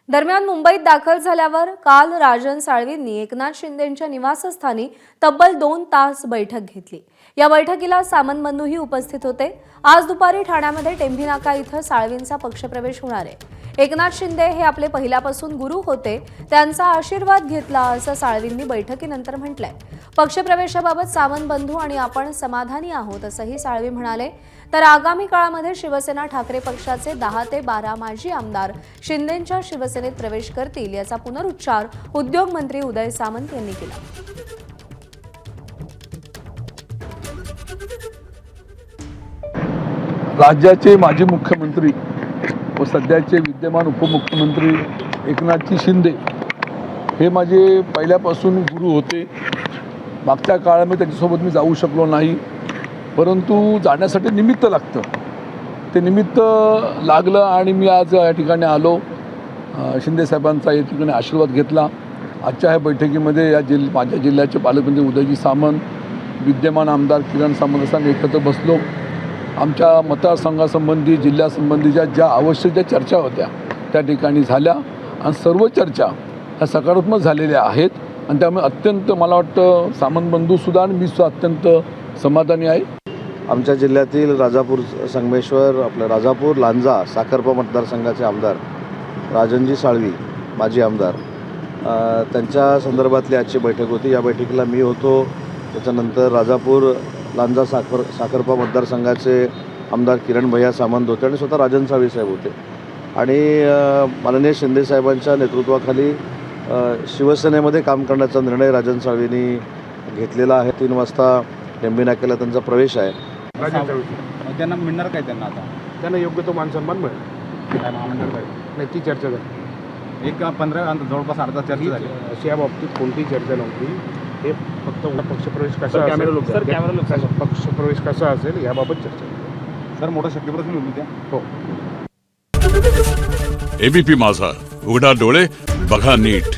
दरम्यान मुंबईत दाखल झाल्यावर काल राजन साळवींनी एकनाथ शिंदेंच्या निवासस्थानी तब्बल 2 तास बैठक घेतली। या बैठकीला सामंत बंधूही उपस्थित होते। आज दुपारी ठाण्यामध्ये टेंभी नाका इथं साळवींचा पक्षप्रवेश होणार आहे। एकनाथ शिंदे हे आपले पहिल्यापासून गुरु होते, त्यांचा आशीर्वाद घेतला असं साळवींनी बैठकीनंतर म्हटलंय। पक्षप्रवेशाबाबत सामंत बंधू आणि आपण समाधानी आहोत असंही साळवी म्हणाले। तर आगामी काळामध्ये शिवसेना ठाकरे पक्षाचे 10 ते 12 माजी आमदार शिंदेंच्या शिवसेनेत प्रवेश करतील याचा पुनरुच्चार उद्योग मंत्री उदय सामंत यांनी केला। राज्याचे माजी मुख्यमंत्री व सध्याचे विद्यमान उपमुख्यमंत्री एकनाथजी शिंदे हे माझे पहिल्यापासून गुरु होते। मागच्या काळामध्ये त्यांच्यासोबत मी जाऊ शकलो नाही, परंतु जाण्यासाठी निमित्त लागतं। ते निमित्त लागलं आणि मी आज या ठिकाणी आलो। शिंदे साहेबांचा या ठिकाणी आशीर्वाद घेतला। आजच्या ह्या बैठकीमध्ये माझ्या जिल्ह्याचे पालकमंत्री उदयजी सामंत, विद्यमान आमदार किरण सामंत असा एकत्र बसलो। आमच्या मतदारसंघासंबंधी जिल्ह्यासंबंधीच्या ज्या आवश्यक ज्या चर्चा होत्या त्या ठिकाणी झाल्या आणि सर्व चर्चा ह्या सकारात्मक झालेल्या आहेत आणि त्यामुळे अत्यंत मला वाटतं सामंत बंधूसुद्धा आणि मी सुद्धा अत्यंत समाधानी आहे। आमच्या जिल्ह्यातील राजापूर संगमेश्वर आपलं राजापूर लांजा साखरपा मतदारसंघाचे आमदार राजनजी साळवी माजी आमदार त्यांच्या संदर्भातली आजची बैठक होती। या बैठकीला मी होतो। त्याच्यानंतर राजापूर लांजा साखरपा मतदारसंघाचे आमदार किरण भैया सामंत होते आणि स्वतः राजन साळवी साहेब होते आणि माननीय शिंदे साहेबांच्या नेतृत्वाखाली शिवसेनेमध्ये काम करण्याचा निर्णय राजन साळवींनी घेतलेला आहे। 3 वाजता टेंभी नाक्याला त्यांचा प्रवेश आहे। त्यांना मिळणार काय त्यांना योग्य तो मान सन्मान मिळेल काय महामंडळ काय नाही, ती चर्चा झाली। 15 जवळपास अर्धा चर्चा झाली। अशी या बाबतीत कोणतीही चर्चा नव्हती। हे फक्त पक्षप्रवेश कसा पक्षप्रवेश कसा असेल याबाबत चर्चा। सर मोठा शक्तीप्रश्न होईल त्या हो। एबीपी माझा, उघडा डोळे बघा नीट।